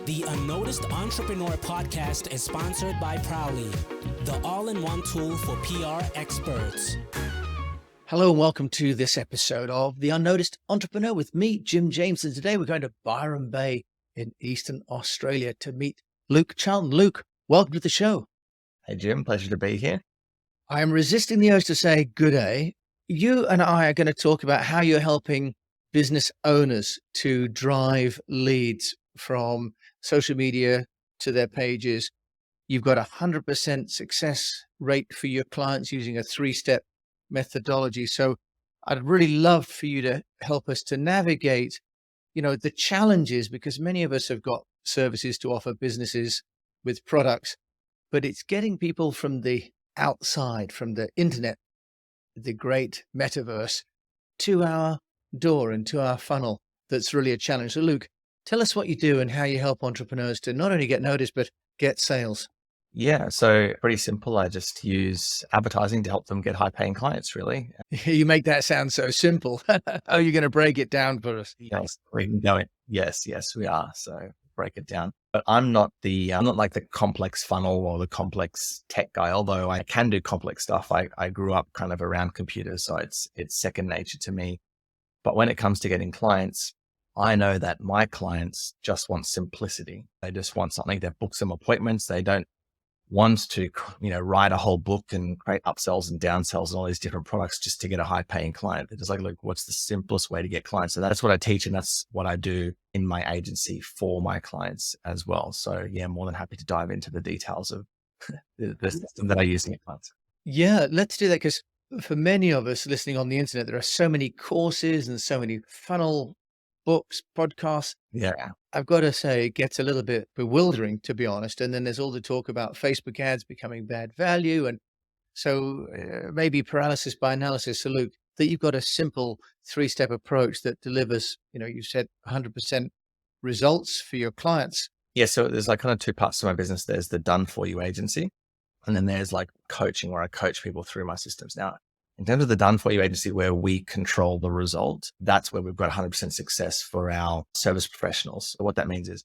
The UnNoticed Entrepreneur Podcast is sponsored by Prowly, the all-in-one tool for PR experts. Hello and welcome to this episode of The UnNoticed Entrepreneur with me, Jim James. And today we're going to Byron Bay in Eastern Australia to meet Luke Charlton. Luke, welcome to the show. Hey, Jim. Pleasure to be here. I am resisting the urge to say good day. You and I are going to talk about how you're helping business owners to drive leads from social media to their pages. You've got 100% success rate for your clients using a 3-step methodology. So I'd really love for you to help us to navigate, the challenges, because many of us have got services to offer businesses with products, but it's getting people from the outside, from the internet, the great metaverse, to our door and to our funnel. That's really a challenge. So Luke, tell us what you do and how you help entrepreneurs to not only get noticed, but get sales. Yeah, so pretty simple. I just use advertising to help them get high-paying clients, really. You make that sound so simple. Oh, you're going to break it down for us? Yes, we can go in. Yes, we are. So break it down. But I'm not like the complex funnel or the complex tech guy, although I can do complex stuff. I grew up kind of around computers, so it's second nature to me. But when it comes to getting clients, I know that my clients just want simplicity. They just want something that books them appointments. They don't want to, write a whole book and create upsells and downsells and all these different products just to get a high paying client. They're just like, look, what's the simplest way to get clients? So that's what I teach. And that's what I do in my agency for my clients as well. So yeah, I'm more than happy to dive into the details of the system that I use to get clients. Yeah, let's do that, because for many of us listening on the internet, there are so many courses and so many funnel books, podcasts. Yeah. I've got to say, it gets a little bit bewildering, to be honest. And then there's all the talk about Facebook ads becoming bad value. And so maybe paralysis by analysis. So Luke, that you've got a simple 3-step approach that delivers, you said 100% results for your clients. Yeah. So there's like kind of two parts to my business. There's the done for you agency. And then there's like coaching, where I coach people through my systems. Now, in terms of the done for you agency, where we control the result, that's where we've got 100% success for our service professionals. So what that means is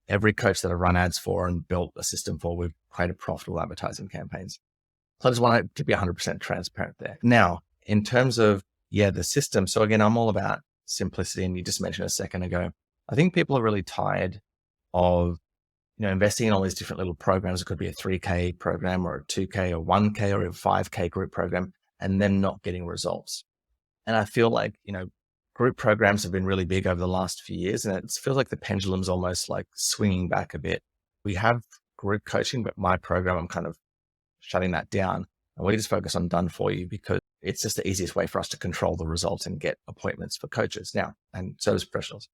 every coach that I've run ads for and built a system for, we've created profitable advertising campaigns. So I just want to be 100% transparent there. Now, in terms of, the system. So again, I'm all about simplicity. And you just mentioned a second ago, I think people are really tired of, investing in all these different little programs. It could be a 3K program or a 2K or 1K or a 5K group program, and then not getting results. And I feel like, group programs have been really big over the last few years, and it feels like the pendulum's almost like swinging back a bit. We have group coaching, but my program, I'm kind of shutting that down. And we just focus on done for you, because it's just the easiest way for us to control the results and get appointments for coaches now and service professionals.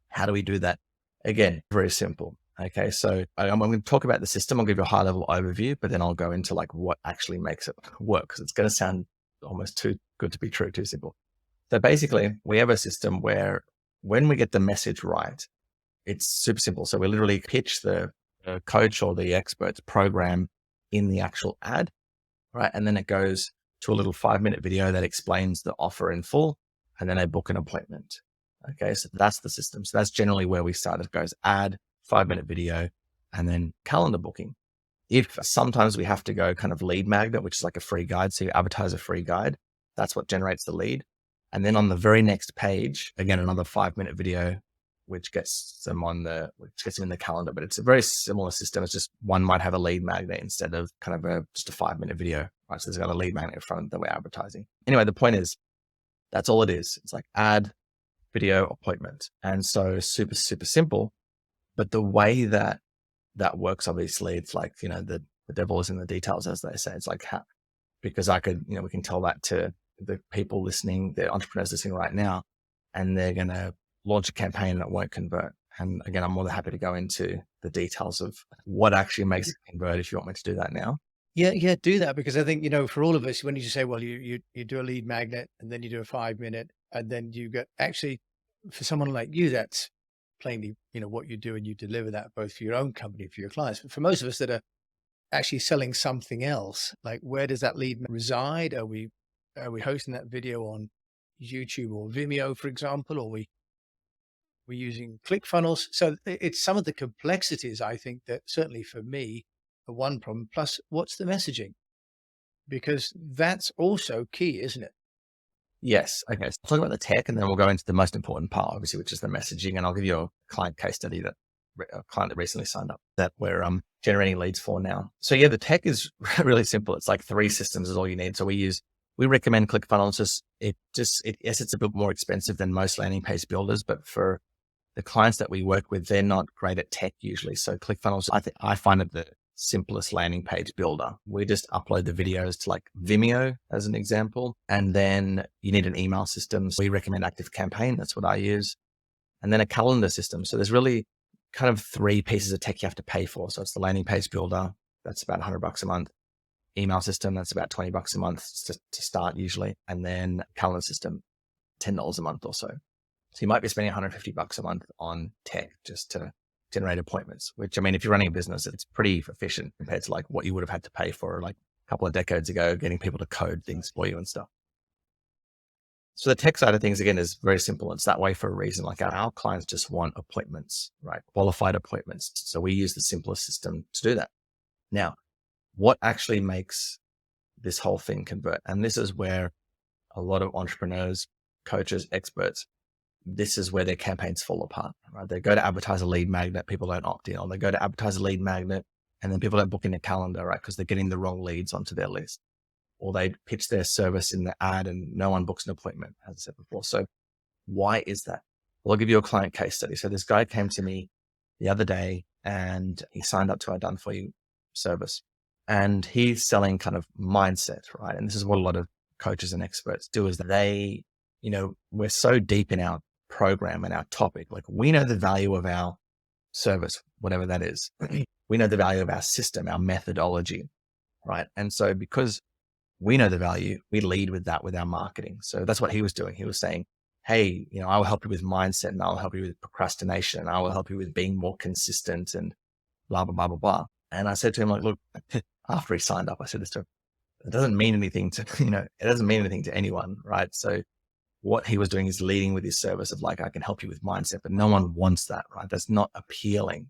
How do we do that? Again, very simple. Okay, so I'm going to talk about the system. I'll give you a high level overview, but then I'll go into like what actually makes it work, because it's going to sound almost too good to be true, too simple. So basically, we have a system where when we get the message right, it's super simple. So we literally pitch the coach or the expert's program in the actual ad, right? And then it goes to a little 5-minute video that explains the offer in full, and then they book an appointment. Okay, so that's the system. So that's generally where we start. It goes ad, 5-minute video, and then calendar booking. If sometimes we have to go kind of lead magnet, which is like a free guide. So you advertise a free guide, that's what generates the lead. And then on the very next page, again, another 5-minute video, which gets them in the calendar, but it's a very similar system. It's just one might have a lead magnet instead of kind of just a 5-minute video, right? So there's got a lead magnet in front that we're advertising. Anyway, the point is, that's all it is. It's like ad, video, appointment. And so super, super simple. But the way that works, obviously, it's like, the devil is in the details, as they say. It's like, because I could, we can tell that to the people listening, the entrepreneurs listening right now, and they're going to launch a campaign and it won't convert. And again, I'm more than happy to go into the details of what actually makes it convert if you want me to do that now. Yeah, do that, because I think, for all of us, when you say, well, you do a lead magnet and then you do a 5-minute, and then you get, actually, for someone like you, that's plainly, what you do, and you deliver that both for your own company, for your clients. But for most of us that are actually selling something else, like, where does that lead reside? Are we hosting that video on YouTube or Vimeo, for example, or we we're using ClickFunnels. So it's some of the complexities, I think, that certainly for me, are one problem. Plus, what's the messaging? Because that's also key, isn't it? Yes. Okay. So talk about the tech, and then we'll go into the most important part, obviously, which is the messaging. And I'll give you a client case study that a client that recently signed up that we're generating leads for now. So yeah, the tech is really simple. It's like 3 systems is all you need. So we recommend ClickFunnels. Yes, it's a bit more expensive than most landing page builders, but for the clients that we work with, they're not great at tech usually. So ClickFunnels, I find it the simplest landing page builder. We just upload the videos to like Vimeo as an example. And then you need an email system. So we recommend ActiveCampaign. That's what I use. And then a calendar system. So there's really kind of 3 pieces of tech you have to pay for. So it's the landing page builder. That's about $100 a month. Email system, that's about $20 a month to start usually. And then calendar system, $10 a month or so. So you might be spending $150 a month on tech just to generate appointments, which, I mean, if you're running a business, it's pretty efficient compared to like what you would have had to pay for like a couple of decades ago, getting people to code things for you and stuff. So the tech side of things, again, is very simple. It's that way for a reason. Like our clients just want appointments, right? Qualified appointments. So we use the simplest system to do that. Now, what actually makes this whole thing convert? And this is where a lot of entrepreneurs, coaches, experts, this is where their campaigns fall apart, right? They go to advertise a lead magnet, people don't opt in, or they go to advertise a lead magnet and then people don't book in their calendar, right? Because they're getting the wrong leads onto their list, or they pitch their service in the ad and no one books an appointment, as I said before. So why is that? Well, I'll give you a client case study. So this guy came to me the other day and he signed up to our Done For You service, and he's selling kind of mindset, right? And this is what a lot of coaches and experts do, is that they, we're so deep in our program and our topic. Like, we know the value of our service, whatever that is. We know the value of our system, our methodology, right? And so because we know the value, we lead with that with our marketing. So that's what he was doing. He was saying, hey, I will help you with mindset, and I'll help you with procrastination, and I will help you with being more consistent, and blah, blah, blah, blah, blah. And I said to him, like, look, after he signed up, I said this to him, it doesn't mean anything to, it doesn't mean anything to anyone, right? So what he was doing is leading with his service of like, I can help you with mindset, but no one wants that, right? That's not appealing.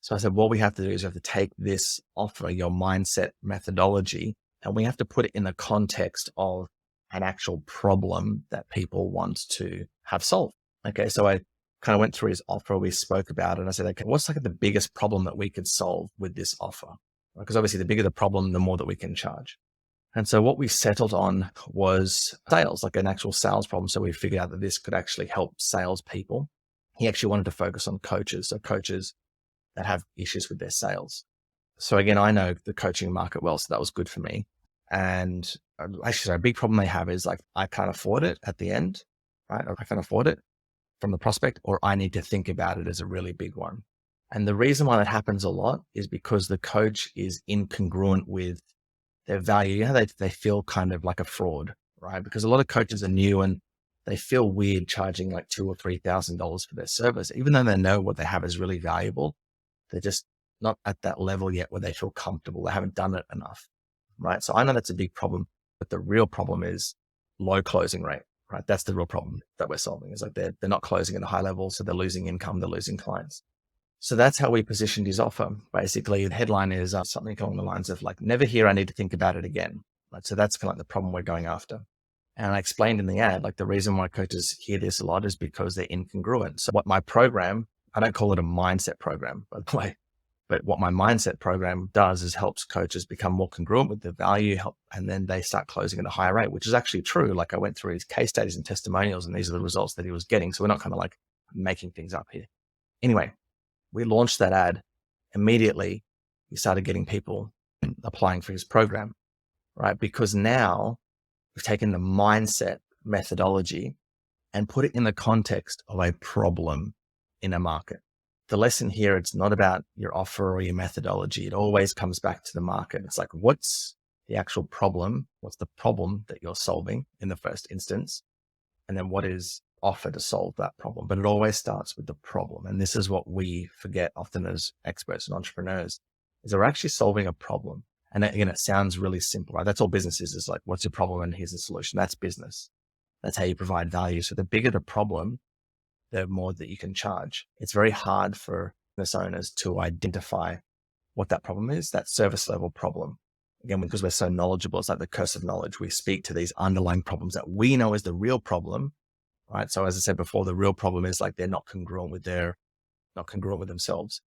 So I said, what we have to do is we have to take this offer, your mindset methodology, and we have to put it in the context of an actual problem that people want to have solved. Okay. So I kind of went through his offer. We spoke about it. And I said, okay, what's like the biggest problem that we could solve with this offer? Because obviously the bigger the problem, the more that we can charge. And so what we settled on was sales, like an actual sales problem. So we figured out that this could actually help salespeople. He actually wanted to focus on coaches. So coaches that have issues with their sales. So again, I know the coaching market well, so that was good for me. And actually, a big problem they have is like, I can't afford it at the end, right? Or I can't afford it from the prospect, or I need to think about it as a really big one. And the reason why that happens a lot is because the coach is incongruent with their value. They feel kind of like a fraud, right? Because a lot of coaches are new and they feel weird charging like $2,000 or $3,000 for their service, even though they know what they have is really valuable. They're just not at that level yet where they feel comfortable. They haven't done it enough, right? So I know that's a big problem, but the real problem is low closing rate, right? That's the real problem that we're solving. Is like they're not closing at a high level, so they're losing income, they're losing clients. So that's how we positioned his offer. Basically, the headline is something along the lines of like, never here, I need to think about it again. Right? So that's kind of like the problem we're going after. And I explained in the ad, like the reason why coaches hear this a lot is because they're incongruent. So what my program, I don't call it a mindset program, by the way, but what my mindset program does is helps coaches become more congruent with the value, and then they start closing at a higher rate, which is actually true. Like I went through his case studies and testimonials, and these are the results that he was getting. So we're not kind of like making things up here. Anyway, we launched that ad. Immediately, we started getting people applying for his program, right? Because now we've taken the mindset methodology and put it in the context of a problem in a market. The lesson here, it's not about your offer or your methodology. It always comes back to the market. It's like, what's the actual problem? What's the problem that you're solving in the first instance? And then what is offer to solve that problem? But it always starts with the problem. And this is what we forget often as experts and entrepreneurs, is we're actually solving a problem. And again, it sounds really simple, right? That's all business is like, what's your problem? And here's the solution. That's business. That's how you provide value. So the bigger the problem, the more that you can charge. It's very hard for business owners to identify what that problem is, that service level problem. Again, because we're so knowledgeable, it's like the curse of knowledge. We speak to these underlying problems that we know is the real problem, right? So as I said before, the real problem is like they're not congruent with themselves.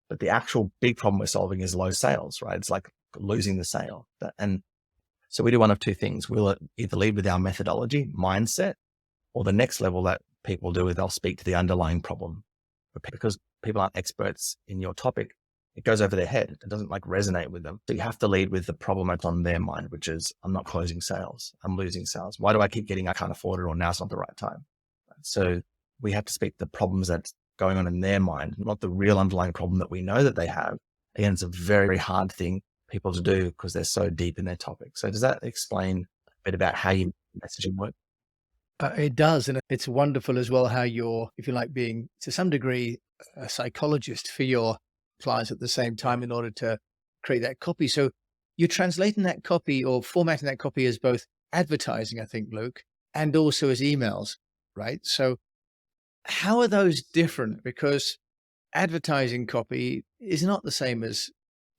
But the actual big problem we're solving is low sales, right? It's like losing the sale. And so we do one of two things. We'll either lead with our methodology, mindset, or the next level that people do is they'll speak to the underlying problem. But because people aren't experts in your topic, it goes over their head. It doesn't like resonate with them. So you have to lead with the problem that's on their mind, which is I'm not closing sales. I'm losing sales. Why do I keep getting I can't afford it, or now's not the right time? So we have to speak to the problems that's going on in their mind, not the real underlying problem that we know that they have. Again, it's a very, very hard thing people to do because they're so deep in their topic. So does that explain a bit about how your messaging works? It does. And it's wonderful as well how you're, if you like, being to some degree a psychologist for your clients at the same time in order to create that copy. So you're translating that copy or formatting that copy as both advertising, I think, Luke, and also as emails, right? So how are those different? Because advertising copy is not the same as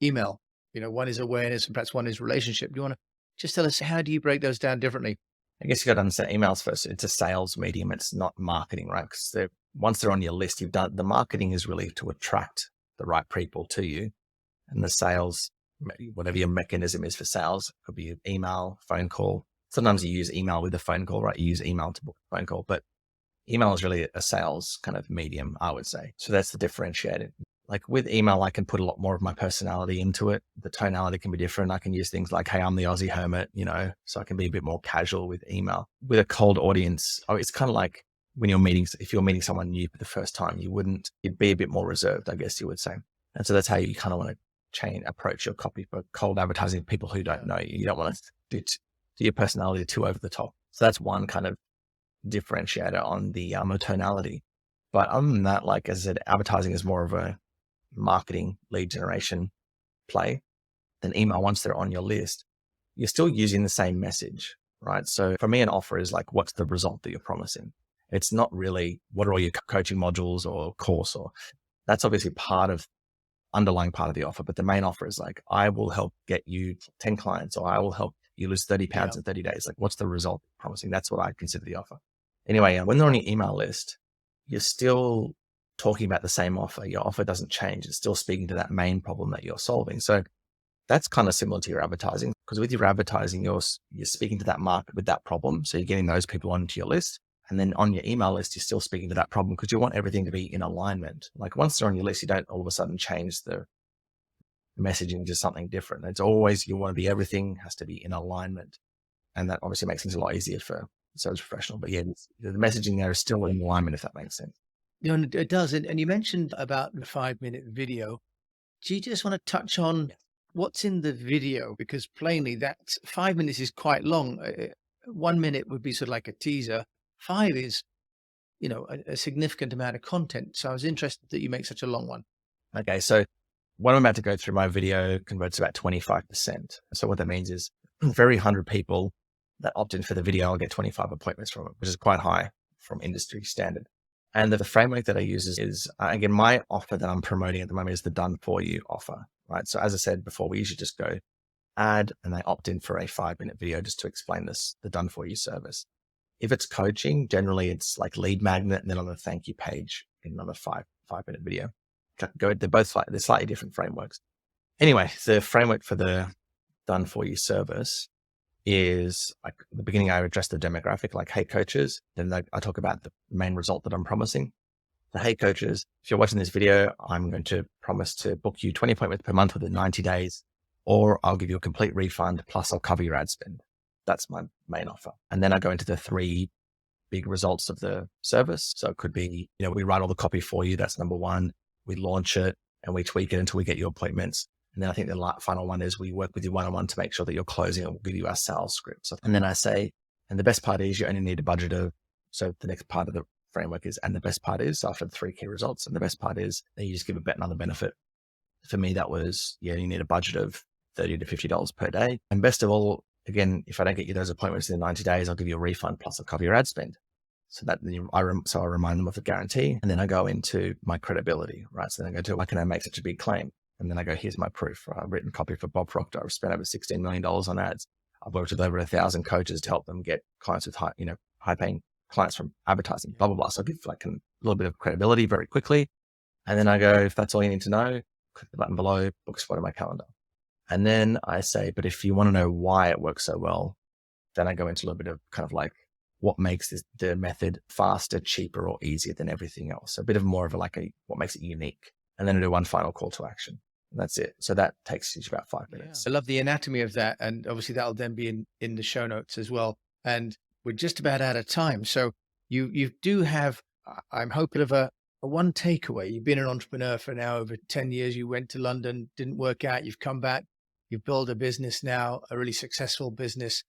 email. One is awareness and perhaps one is relationship. Do you want to just tell us, how do you break those down differently? I guess you got to understand emails first. It's a sales medium. It's not marketing, right? Because once they're on your list, you've done the marketing is really to attract the right people to you, and the sales, whatever your mechanism is for sales, could be email, phone call. Sometimes you use email with a phone call, right? You use email to book a phone call, but email is really a sales kind of medium, I would say. So that's the differentiator. Like with email, I can put a lot more of my personality into it. The tonality can be different. I can use things like, hey, I'm the Aussie hermit, so I can be a bit more casual with email. With a cold audience, it's kind of like when if you're meeting someone new for the first time, you'd be a bit more reserved, I guess you would say. And so that's how you kind of want to approach your copy for cold advertising, people who don't know you. You don't want to do your personality too over the top. So that's one kind of differentiator on the tonality. But other than that, like as I said, advertising is more of a marketing lead generation play. Then email, once they're on your list, you're still using the same message, right? So for me, an offer is like, what's the result that you're promising? It's not really what are all your coaching modules or course, or that's obviously underlying part of the offer. But the main offer is like, I will help get you 10 clients, or I will help you lose 30 pounds in 30 days. Like, what's the result you're promising? That's what I consider the offer. Anyway, when they're on your email list, you're still talking about the same offer. Your offer doesn't change. It's still speaking to that main problem that you're solving. So that's kind of similar to your advertising, because with your advertising, you're speaking to that market with that problem. So you're getting those people onto your list. And then on your email list, you're still speaking to that problem because you want everything to be in alignment. Like once they're on your list, you don't all of a sudden change the messaging to something different. It's always, you want to be, everything has to be in alignment. And that obviously makes things a lot easier for the service professional. But yeah, the messaging there is still in alignment, if that makes sense. It does. And you mentioned about the 5-minute video. Do you just want to touch on what's in the video? Because plainly that 5 minutes is quite long. 1 minute would be sort of like a teaser. 5 is, a significant amount of content. So I was interested that you make such a long one. Okay. So what I'm about to go through, my video converts about 25%. So what that means is for every 100 people that opt in for the video, I'll get 25 appointments from it, which is quite high from industry standard. And the framework that I use is again, my offer that I'm promoting at the moment is the done for you offer, right? So as I said before, we usually just go add and they opt in for a 5-minute video just to explain the done for you service. If it's coaching, generally it's like lead magnet and then on the thank you page in another 5-minute video. They're both they're slightly different frameworks. Anyway, the framework for the done for you service is like at the beginning, I address the demographic, like, hey coaches. Then I talk about the main result that I'm promising. So, hey coaches, if you're watching this video, I'm going to promise to book you 20 appointments per month within 90 days, or I'll give you a complete refund, plus I'll cover your ad spend. That's my main offer. And then I go into the 3 big results of the service. So it could be, we write all the copy for you. That's number 1. We launch it and we tweak it until we get your appointments. And then I think the final one is we work with you one-on-one to make sure that you're closing and we'll give you our sales script. And then I say, and the best part is you only need a budget of, so the next part of the framework is, and the best part is after the 3 key results. And the best part is that you just give another benefit. For me, that was, you need a budget of $30 to $50 per day. And best of all, again, if I don't get you those appointments in 90 days, I'll give you a refund plus I'll cover your ad spend. So that I remind them of the guarantee, and then I go into my credibility, right? So then I go to, why can I make such a big claim? And then I go, here's my proof. I've written copy for Bob Proctor. I've spent over $16 million on ads. I've worked with over 1,000 coaches to help them get clients with high paying clients from advertising, blah, blah, blah. So I give like a little bit of credibility very quickly. And then I go, if that's all you need to know, click the button below, book a spot in my calendar. And then I say, but if you want to know why it works so well, then I go into a little bit of kind of like what makes the method faster, cheaper, or easier than everything else. A bit of more of what makes it unique. And then I do one final call to action. And that's it. So that takes you about 5 minutes. I love the anatomy of that. And obviously that'll then be in the show notes as well. And we're just about out of time. So you do have, I'm hoping, of a one takeaway. You've been an entrepreneur for now over 10 years. You went to London, didn't work out. You've come back. You've built a business now, a really successful business.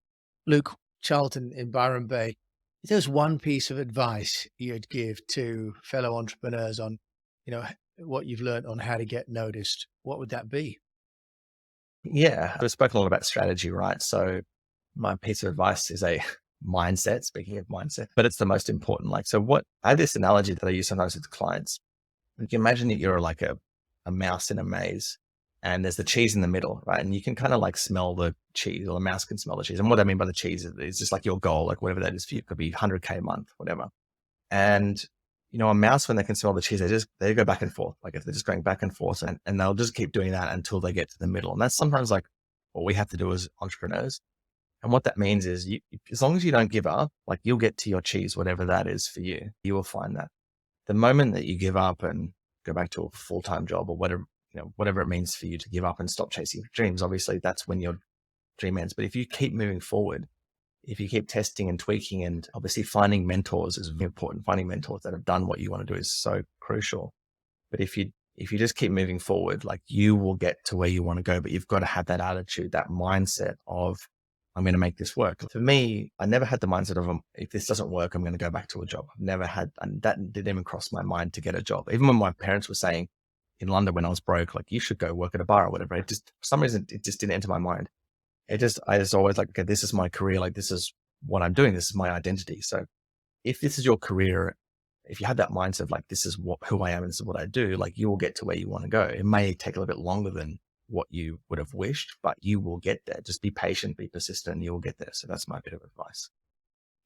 Luke Charlton in Byron Bay, if there's one piece of advice you'd give to fellow entrepreneurs on, what you've learned on how to get noticed, what would that be? Yeah, I've spoken a lot about strategy, right? So my piece of advice is a mindset, speaking of mindset, but it's the most important. I have this analogy that I use sometimes with clients. You can imagine that you're like a mouse in a maze and there's the cheese in the middle, right? And you can kind of like smell the cheese, or the mouse can smell the cheese. And what I mean by the cheese is just like your goal, like whatever that is for you. It could be 100K a month, whatever. And a mouse, when they can smell the cheese, they go back and forth. Like if they're just going back and forth, and they'll just keep doing that until they get to the middle. And that's sometimes like what we have to do as entrepreneurs. And what that means is as long as you don't give up, like you'll get to your cheese, whatever that is for you. You will find that the moment that you give up and go back to a full-time job or whatever it means for you to give up and stop chasing your dreams, obviously that's when your dream ends. But if you keep moving forward, if you keep testing and tweaking, and obviously finding mentors is important. Finding mentors that have done what you want to do is so crucial. But if you just keep moving forward, like you will get to where you want to go, but you've got to have that attitude, that mindset of, I'm going to make this work. For me, I never had the mindset of, if this doesn't work, I'm going to go back to a job. I've never had, and that didn't even cross my mind to get a job. Even when my parents were saying in London when I was broke, like you should go work at a bar or whatever, for some reason, it just didn't enter my mind. I just always like, okay, this is my career. Like this is what I'm doing. This is my identity. So if this is your career, if you have that mindset of like, this is who I am and this is what I do, like you will get to where you want to go. It may take a little bit longer than what you would have wished, but you will get there. Just be patient, be persistent, and you will get there. So that's my bit of advice.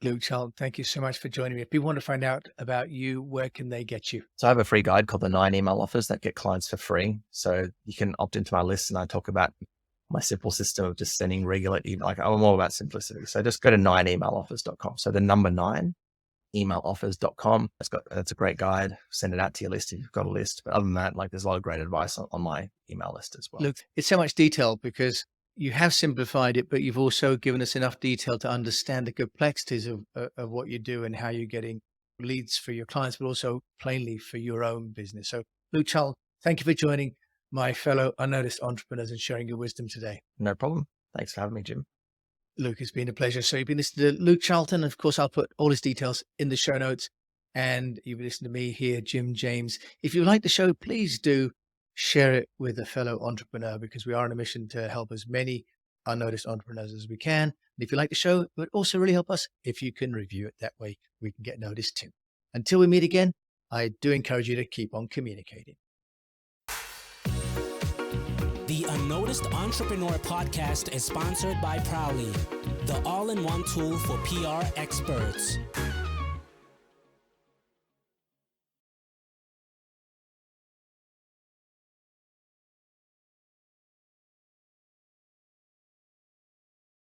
Luke Charlton, thank you so much for joining me. If people want to find out about you, where can they get you? So I have a free guide called the 9 email offers that get clients for free. So you can opt into my list, and I talk about my simple system of just sending regular email. Like I'm all about simplicity. So just go to 9emailoffers.com. So the number 9 emailoffers.com. That's a great guide. Send it out to your list if you've got a list. But other than that, like there's a lot of great advice on my email list as well. Look, it's so much detail because you have simplified it, but you've also given us enough detail to understand the complexities of what you do and how you're getting leads for your clients, but also plainly for your own business. So Luke Charlton, thank you for joining my fellow UnNoticed entrepreneurs and sharing your wisdom today. No problem. Thanks for having me, Jim. Luke, it's been a pleasure. So you've been listening to Luke Charlton. Of course, I'll put all his details in the show notes. And you've been listening to me here, Jim James. If you like the show, please do share it with a fellow entrepreneur, because we are on a mission to help as many unnoticed entrepreneurs as we can. And if you like the show, it would also really help us if you can review it. That way we can get noticed too. Until we meet again, I do encourage you to keep on communicating. The UnNoticed Entrepreneur Podcast is sponsored by Prowly, the all-in-one tool for PR experts.